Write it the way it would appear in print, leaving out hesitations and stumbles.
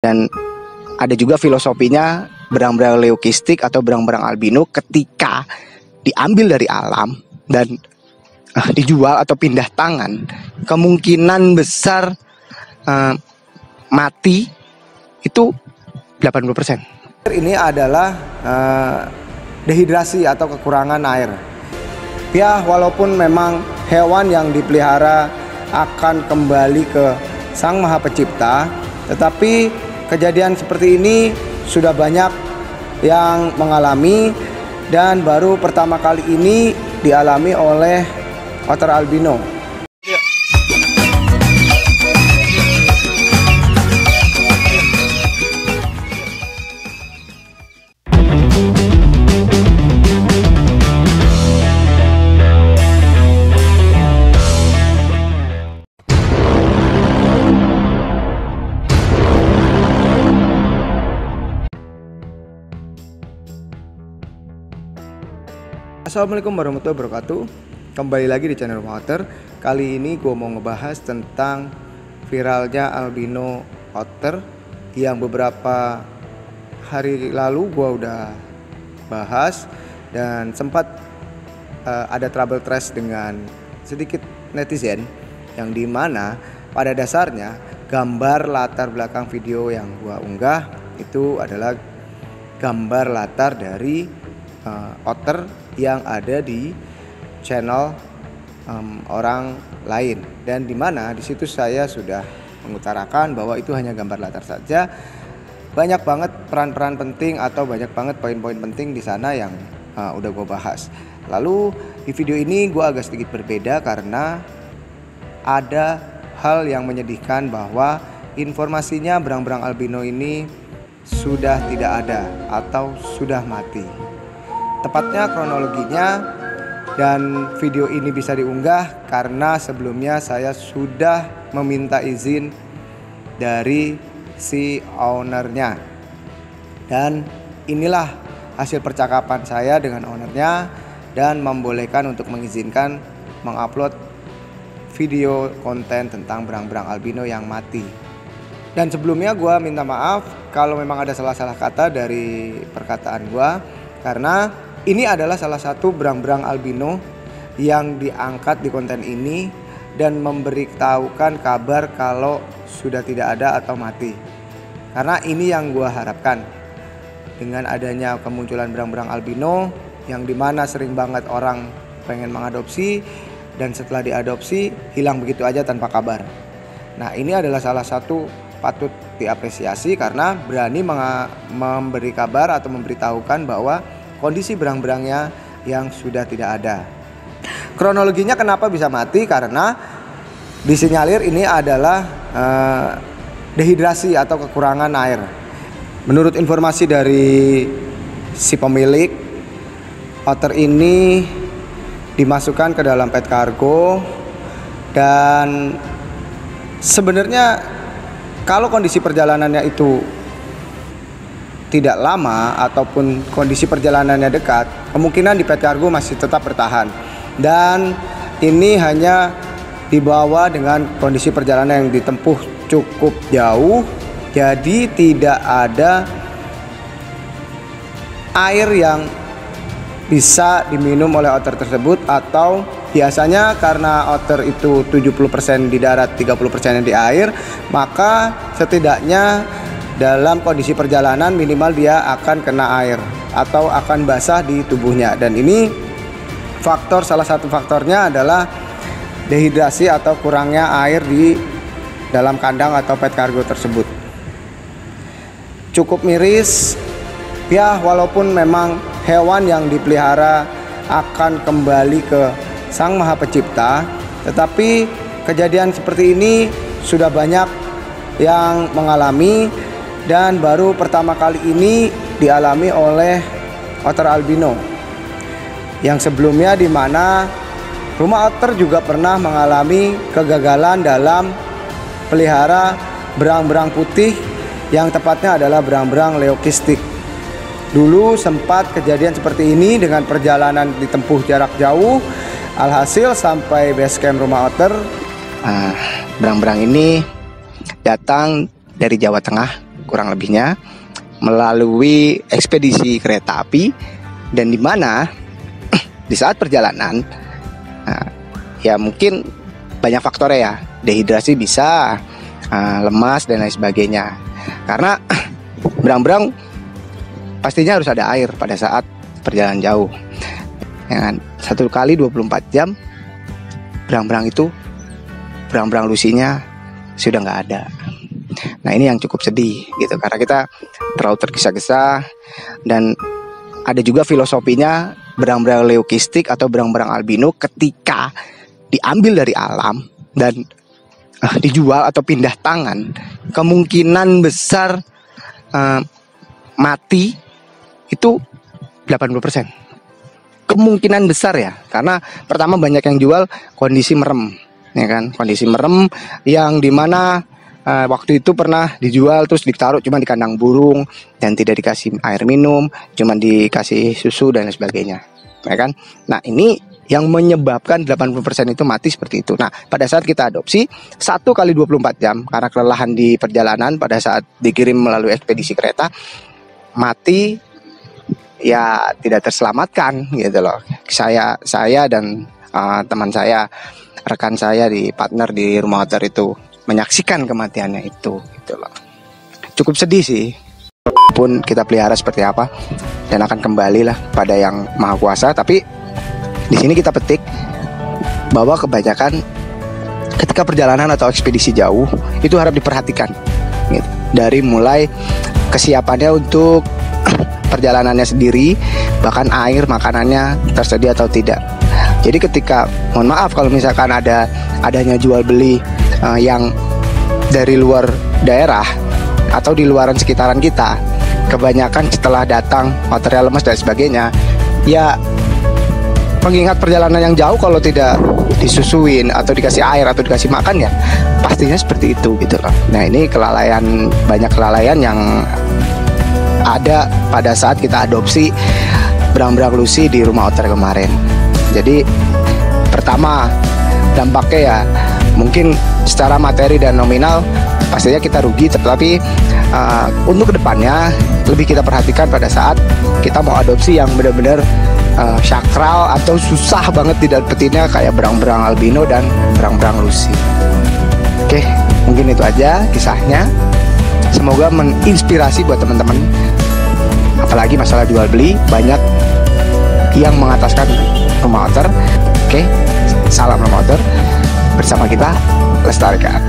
Dan ada juga filosofinya berang-berang leukistik atau berang-berang albino ketika diambil dari alam dan dijual atau pindah tangan, kemungkinan besar mati itu 80%. Ini adalah dehidrasi atau kekurangan air. Ya, walaupun memang hewan yang dipelihara akan kembali ke Sang Maha Pencipta, tetapi kejadian seperti ini sudah banyak yang mengalami, dan baru pertama kali ini dialami oleh otter albino. Assalamualaikum warahmatullahi wabarakatuh. Kembali lagi di channel Rumah Otter. Kali ini gue mau ngebahas tentang viralnya albino otter yang beberapa hari lalu gue udah bahas, dan sempat ada trouble trash dengan sedikit netizen, yang dimana pada dasarnya gambar latar belakang video yang gue unggah itu adalah gambar latar dari otter yang ada di channel orang lain, dan dimana di situ saya sudah mengutarakan bahwa itu hanya gambar latar saja. Banyak banget peran-peran penting atau banyak banget poin-poin penting di sana yang udah gue bahas. Lalu di video ini gue agak sedikit berbeda karena ada hal yang menyedihkan bahwa informasinya berang-berang albino ini sudah tidak ada atau sudah mati. Tepatnya kronologinya, dan video ini bisa diunggah karena sebelumnya saya sudah meminta izin dari si ownernya, dan inilah hasil percakapan saya dengan ownernya, dan membolehkan untuk mengizinkan mengupload video konten tentang berang-berang albino yang mati. Dan sebelumnya gue minta maaf kalau memang ada salah-salah kata dari perkataan gue, karena ini adalah salah satu berang-berang albino yang diangkat di konten ini dan memberitahukan kabar kalau sudah tidak ada atau mati. Karena ini yang gue harapkan dengan adanya kemunculan berang-berang albino, yang dimana sering banget orang pengen mengadopsi dan setelah diadopsi hilang begitu aja tanpa kabar. Nah, ini adalah salah satu patut diapresiasi karena berani memberi kabar atau memberitahukan bahwa kondisi berang-berangnya yang sudah tidak ada. Kronologinya kenapa bisa mati, karena disinyalir ini adalah dehidrasi atau kekurangan air. Menurut informasi dari si pemilik, otter ini dimasukkan ke dalam pet kargo, dan sebenarnya kalau kondisi perjalanannya itu tidak lama ataupun kondisi perjalanannya dekat, kemungkinan di pet kargo masih tetap bertahan. Dan ini hanya dibawa dengan kondisi perjalanan yang ditempuh cukup jauh, jadi tidak ada air yang bisa diminum oleh otter tersebut, atau biasanya karena otter itu 70% di darat, 30% di air, maka setidaknya dalam kondisi perjalanan minimal dia akan kena air atau akan basah di tubuhnya. Dan ini salah satu faktornya adalah dehidrasi atau kurangnya air di dalam kandang atau pet kargo tersebut. Cukup miris ya, walaupun memang hewan yang dipelihara akan kembali ke Sang Maha Pencipta, tetapi kejadian seperti ini sudah banyak yang mengalami, dan baru pertama kali ini dialami oleh otter albino. Yang sebelumnya di mana Rumah Otter juga pernah mengalami kegagalan dalam pelihara berang-berang putih, yang tepatnya adalah berang-berang leukistik. Dulu sempat kejadian seperti ini dengan perjalanan ditempuh jarak jauh, alhasil sampai base camp Rumah Otter. Berang-berang ini datang dari Jawa Tengah kurang lebihnya melalui ekspedisi kereta api, dan di mana di saat perjalanan ya mungkin banyak faktornya ya, dehidrasi bisa, lemas dan lain sebagainya. Karena berang-berang pastinya harus ada air pada saat perjalanan jauh. Ya kan? 1 kali 24 jam berang-berang lusinya sudah nggak ada. Nah ini yang cukup sedih gitu, karena kita terlalu tergesa-gesa. Dan ada juga filosofinya berang-berang leukistik atau berang-berang albino ketika diambil dari alam dan dijual atau pindah tangan, kemungkinan besar mati itu 80%. Kemungkinan besar ya, karena pertama banyak yang jual kondisi merem, ya kan, kondisi merem yang dimana waktu itu pernah dijual terus ditaruh cuma di kandang burung dan tidak dikasih air minum, cuma dikasih susu dan lain sebagainya, ya kan. Nah ini yang menyebabkan 80% itu mati seperti itu. Nah pada saat kita adopsi 1 kali 24 jam karena kelelahan di perjalanan pada saat dikirim melalui ekspedisi kereta, mati ya tidak terselamatkan gitu loh. Saya dan teman saya, rekan saya di partner di rumah hotel itu menyaksikan kematiannya itu gitu loh. Cukup sedih sih. Pun kita pelihara seperti apa dan akan kembali lah pada yang maha kuasa. Tapi di sini kita petik bahwa kebanyakan ketika perjalanan atau ekspedisi jauh itu harap diperhatikan gitu. Dari mulai kesiapannya untuk perjalanannya sendiri, bahkan air, makanannya tersedia atau tidak. Jadi ketika, mohon maaf kalau misalkan adanya jual beli yang dari luar daerah atau di luaran sekitaran kita, kebanyakan setelah datang material lemas dan sebagainya, ya mengingat perjalanan yang jauh kalau tidak disusuin atau dikasih air atau dikasih makan ya pastinya seperti itu gitu loh. Nah ini banyak kelalaian yang ada pada saat kita adopsi berang-berang lusi di rumah otter kemarin. Jadi pertama dampaknya ya mungkin secara materi dan nominal pastinya kita rugi, tetapi untuk kedepannya lebih kita perhatikan pada saat kita mau adopsi yang benar-benar sakral atau susah banget didapetinnya kayak berang-berang albino dan berang-berang lusi. Oke, mungkin itu aja kisahnya. Semoga menginspirasi buat teman-teman. Apalagi masalah jual beli, banyak yang mengataskan rumah otter. Oke, salam rumah otter. Bersama kita lestarikan.